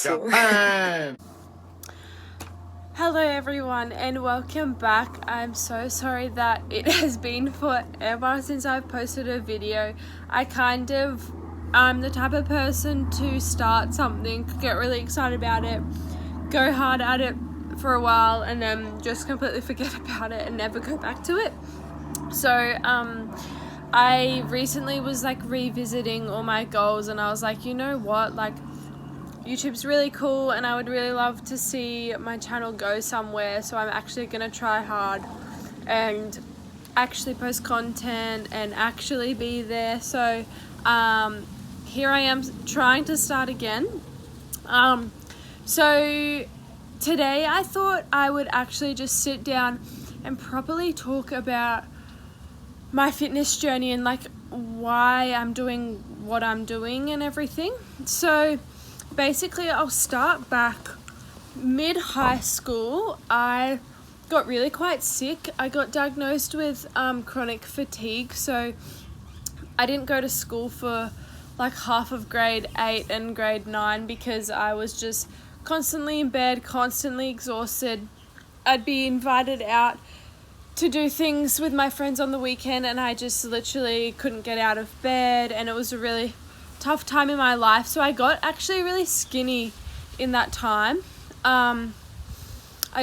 Japan. Hello everyone and welcome back. I'm so sorry that it has been forever since I've posted a video. I'm the type of person to start something, get really excited about it, go hard at it for a while and then just completely forget about it and never go back to it. So I recently was revisiting all my goals and I was like, you know what, YouTube's really cool and I would really love to see my channel go somewhere, so I'm actually gonna try hard and actually post content and actually be there. So here I am trying to start again. So today I thought I would actually just sit down and properly talk about my fitness journey and why I'm doing what I'm doing and everything. So basically I'll start back mid-high school. I got really quite sick. I got diagnosed with chronic fatigue, so I didn't go to school for half of grade 8 and grade 9 because I was just constantly in bed, constantly exhausted. I'd be invited out to do things with my friends on the weekend and I just literally couldn't get out of bed, and it was a really tough time in my life. So I got actually really skinny in that time. I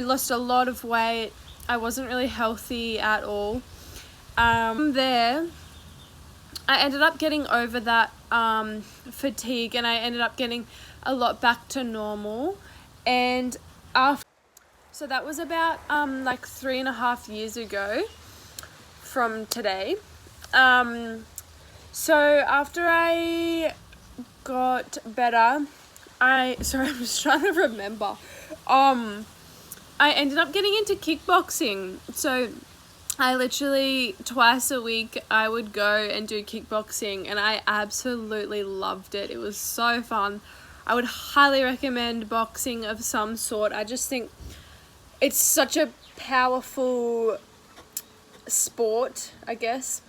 lost a lot of weight. I wasn't really healthy at all. From there, I ended up getting over that fatigue and I ended up getting a lot back to normal. And so that was about 3.5 years ago from today. So after I got better, I'm just trying to remember. I ended up getting into kickboxing. So I literally twice a week I would go and do kickboxing and I absolutely loved it. It was so fun. I would highly recommend boxing of some sort. I just think it's such a powerful sport, I guess.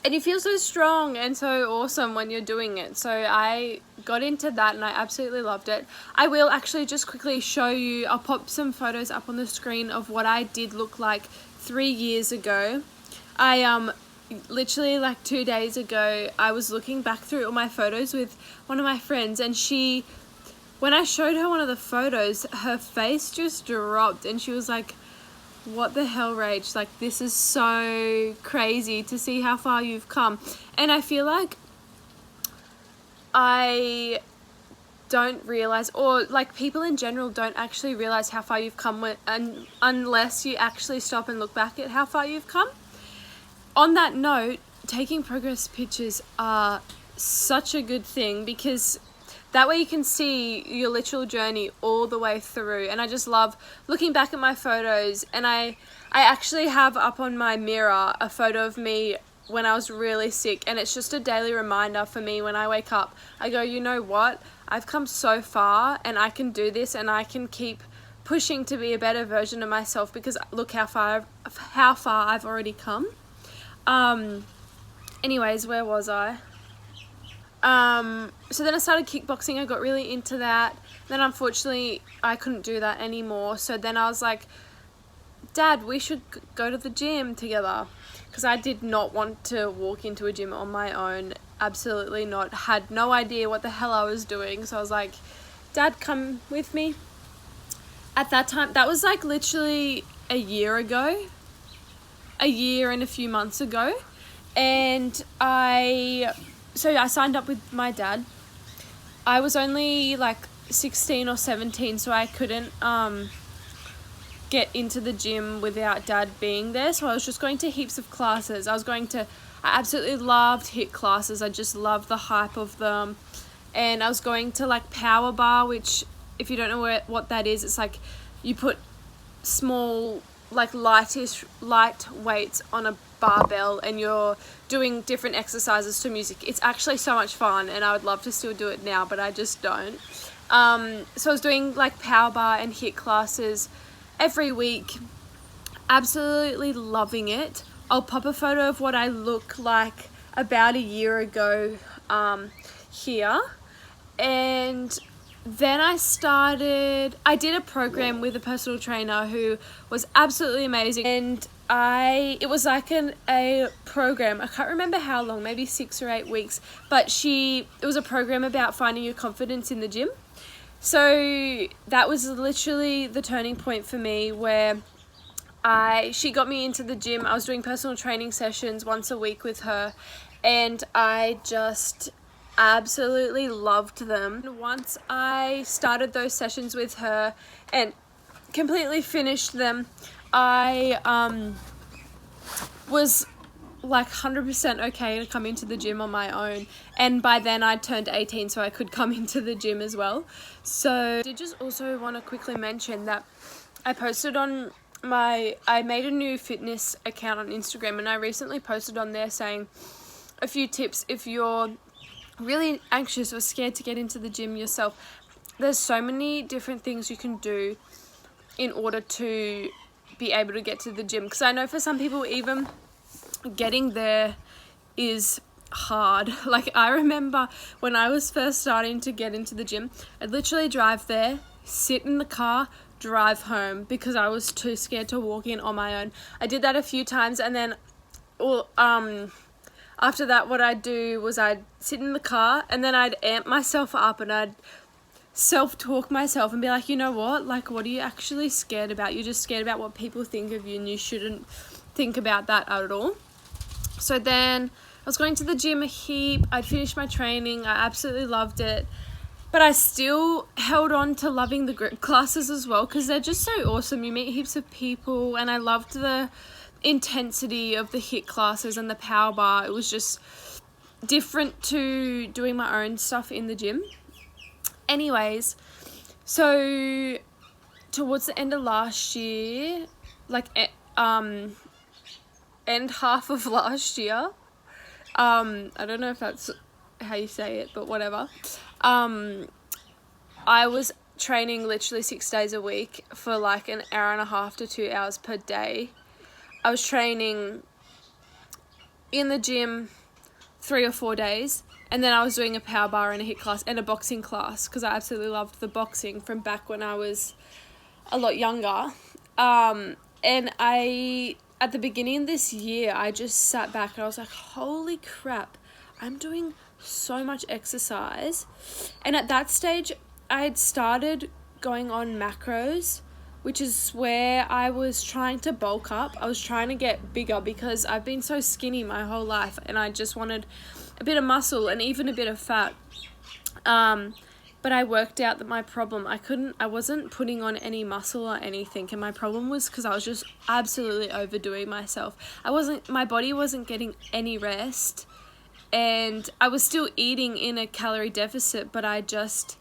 And you feel so strong and so awesome when you're doing it. So I got into that and I absolutely loved it. I will actually just quickly show you, I'll pop some photos up on the screen of what I did look like 3 years ago. I literally 2 days ago, I was looking back through all my photos with one of my friends, and when I showed her one of the photos, her face just dropped and she was like, what the hell, Rach? This is so crazy to see how far you've come. And I feel like I don't realize, or people in general don't actually realize how far you've come unless you actually stop and look back at how far you've come. On that note, taking progress pictures are such a good thing because that way you can see your literal journey all the way through. And I just love looking back at my photos. And I actually have up on my mirror a photo of me when I was really sick. And it's just a daily reminder for me when I wake up. I go, you know what? I've come so far and I can do this and I can keep pushing to be a better version of myself because look how far I've already come. Anyways, where was I? So then I started kickboxing. I got really into that. Then unfortunately I couldn't do that anymore. So then I was like, Dad, we should go to the gym together. Because I did not want to walk into a gym on my own. Absolutely not. Had no idea what the hell I was doing. So I was like, Dad, come with me. At that time, that was literally a year ago. A year and a few months ago. And I signed up with my dad. I was only 16 or 17, so I couldn't get into the gym without Dad being there. So I was just going to heaps of classes. I absolutely loved HIIT classes. I just loved the hype of them. And I was going to Power Bar, which if you don't know what that is, it's you put small light weights on a barbell and you're doing different exercises to music. It's actually so much fun and I would love to still do it now, but I just don't. So I was doing Power Bar and HIIT classes every week. Absolutely loving it. I'll pop a photo of what I look like about a year ago here. And then I did a program with a personal trainer who was absolutely amazing, and it was like a program, I can't remember how long, maybe 6 or 8 weeks, but it was a program about finding your confidence in the gym. So that was literally the turning point for me, where she got me into the gym. I was doing personal training sessions once a week with her, and I just absolutely loved them. And once I started those sessions with her and completely finished them, I was like 100% okay to come into the gym on my own, and by then I turned 18, so I could come into the gym as well. So I did just also want to quickly mention that I made a new fitness account on Instagram, and I recently posted on there saying a few tips if you're really anxious or scared to get into the gym yourself. There's so many different things you can do in order to be able to get to the gym, because I know for some people even getting there is hard. Like, I remember when I was first starting to get into the gym, I'd literally drive there, sit in the car, drive home, because I was too scared to walk in on my own. I did that a few times, and then after that, what I'd do was I'd sit in the car, and then I'd amp myself up, and I'd self-talk myself and be like, you know what, like, what are you actually scared about? You're just scared about what people think of you, and you shouldn't think about that at all. So then I was going to the gym a heap. I'd finished my training. I absolutely loved it. But I still held on to loving the group classes as well, because they're just so awesome. You meet heaps of people, and I loved the intensity of the HIIT classes and the power bar. It was just different to doing my own stuff in the gym. Anyways, so towards the end of last year, like end half of last year, I don't know if that's how you say it, but whatever, I was training literally 6 days a week for like an hour and a half to 2 hours per day. I was training in the gym 3 or 4 days, and then I was doing a power bar and a HIIT class and a boxing class, because I absolutely loved the boxing from back when I was a lot younger. And at the beginning of this year, I just sat back and I was like, holy crap, I'm doing so much exercise. And at that stage, I had started going on macros, which is where I was trying to bulk up. I was trying to get bigger, because I've been so skinny my whole life, and I just wanted a bit of muscle and even a bit of fat. But I worked out that my problem, I wasn't putting on any muscle or anything, and my problem was because I was just absolutely overdoing myself. My body wasn't getting any rest, and I was still eating in a calorie deficit, but I just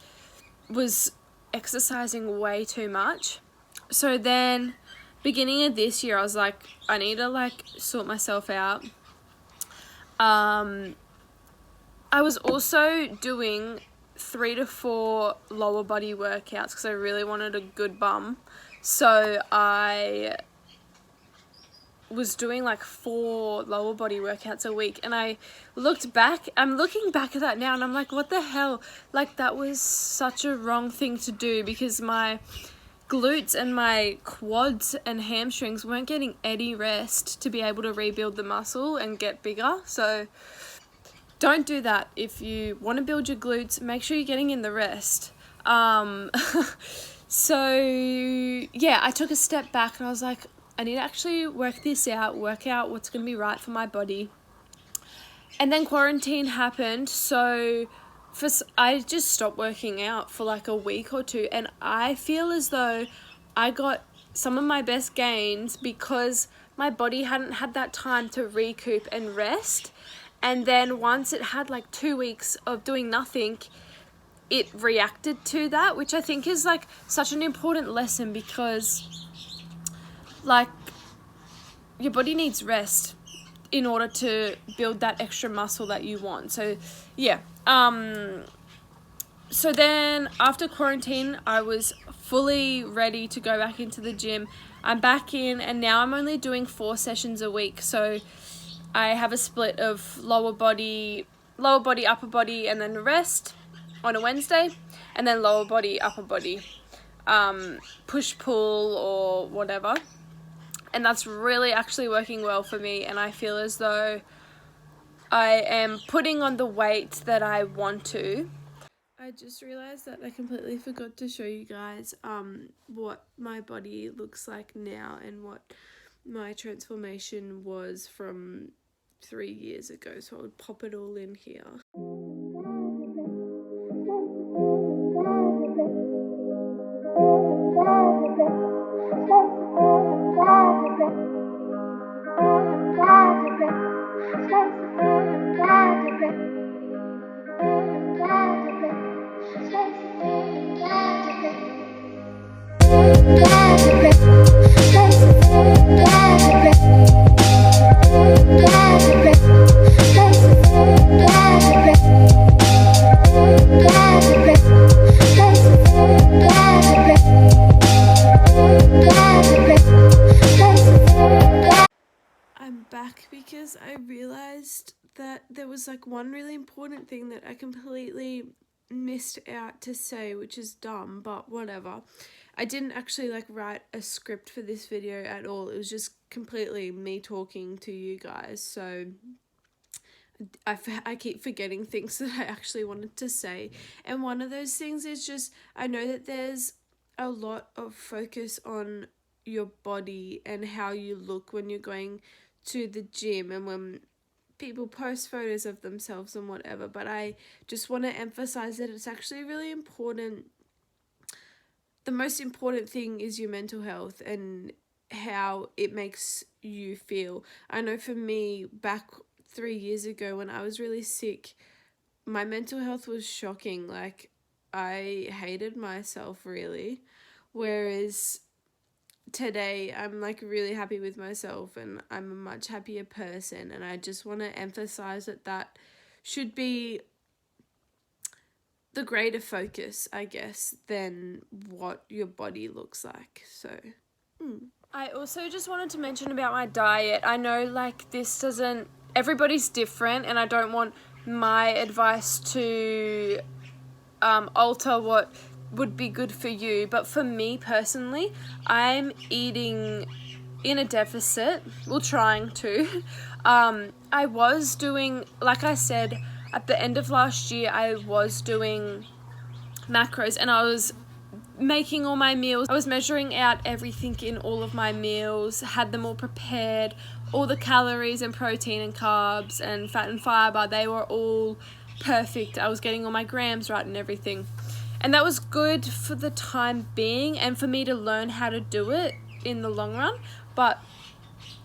was exercising way too much. So then, beginning of this year, I was like, I need to like sort myself out. I was also doing 3 to 4 lower body workouts because I really wanted a good bum. So I was doing like 4 lower body workouts a week, and I'm looking back at that now, and I'm like, what the hell? Like, that was such a wrong thing to do, because my glutes and my quads and hamstrings weren't getting any rest to be able to rebuild the muscle and get bigger. So don't do that. If you want to build your glutes, make sure you're getting in the rest. So yeah, I took a step back and I was like, I need to actually work this out, work out what's going to be right for my body. And then quarantine happened, so I just stopped working out for like a week or 2, and I feel as though I got some of my best gains because my body hadn't had that time to recoup and rest. And then once it had like 2 weeks of doing nothing, it reacted to that, which I think is like such an important lesson, because like your body needs rest in order to build that extra muscle that you want. So yeah. So then after quarantine, I was fully ready to go back into the gym. I'm back in, and now I'm only doing 4 sessions a week. So I have a split of lower body, upper body, and then rest. on a Wednesday, and then lower body, upper body, push-pull or whatever. And that's really actually working well for me, and I feel as though I am putting on the weight that I want to. I just realized that I completely forgot to show you guys what my body looks like now and what my transformation was from 3 years ago. So I would pop it all in here. I'm back because I realized that there was like one really important thing that I completely missed out to say, which is dumb, but whatever. I didn't actually like write a script for this video at all. It was just completely me talking to you guys. So I keep forgetting things that I actually wanted to say. And one of those things is just, I know that there's a lot of focus on your body and how you look when you're going to the gym and when people post photos of themselves and whatever, but I just want to emphasize that it's actually really important. The most important thing is your mental health and how it makes you feel. I know for me, back 3 years ago when I was really sick, my mental health was shocking. Like, I hated myself really, whereas today I'm like really happy with myself and I'm a much happier person, and I just want to emphasize that should be the greater focus, I guess, than what your body looks like. So I also just wanted to mention about my diet. I know like everybody's different, and I don't want my advice to alter what would be good for you, but for me personally, I'm eating in a deficit, trying to. I was doing, like I said, at the end of last year, I was doing macros and I was making all my meals. I was measuring out everything in all of my meals, had them all prepared, all the calories and protein and carbs and fat and fiber, they were all perfect. I was getting all my grams right and everything. And that was good for the time being and for me to learn how to do it in the long run. But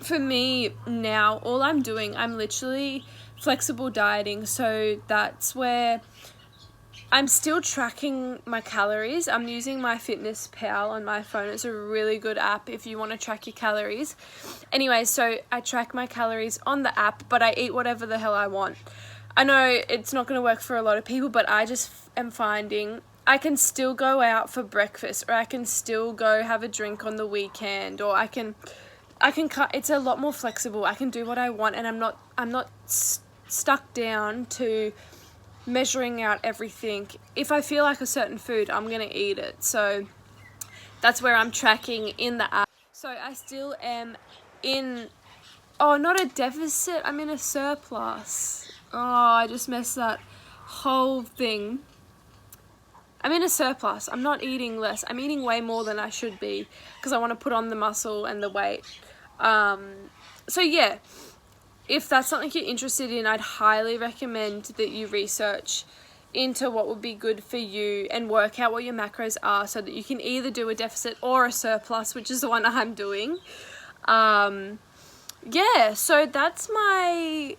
for me now, all I'm doing, I'm literally flexible dieting. So that's where I'm still tracking my calories. I'm using my Fitness Pal on my phone. It's a really good app if you want to track your calories. Anyway, so I track my calories on the app, but I eat whatever the hell I want. I know it's not going to work for a lot of people, but I just am finding I can still go out for breakfast, or I can still go have a drink on the weekend, or I can cut. It's a lot more flexible. I can do what I want, and I'm not stuck down to measuring out everything. If I feel like a certain food, I'm going to eat it. So that's where I'm tracking in the app. So I still am not a deficit, I'm in a surplus. I just messed that whole thing. I'm in a surplus. I'm not eating less. I'm eating way more than I should be because I want to put on the muscle and the weight. So yeah, if that's something you're interested in, I'd highly recommend that you research into what would be good for you and work out what your macros are so that you can either do a deficit or a surplus, which is the one I'm doing. Yeah, so that's my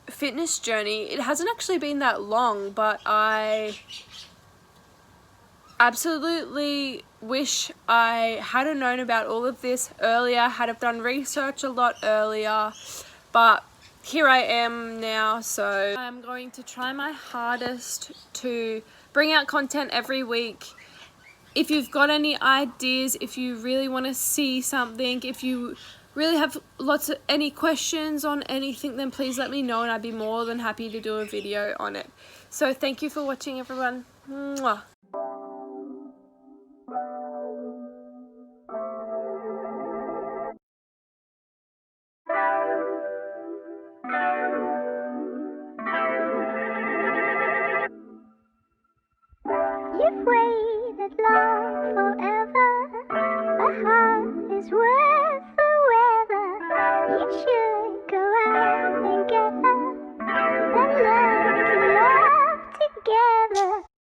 fitness journey. It hasn't actually been that long, but I absolutely wish I had known about all of this earlier, had have done research a lot earlier, but here I am now. So I'm going to try my hardest to bring out content every week. If you've got any ideas, if you really want to see something, if you really have any questions on anything, then please let me know and I'd be more than happy to do a video on it. So thank you for watching, everyone. Mwah. You've waited long forever.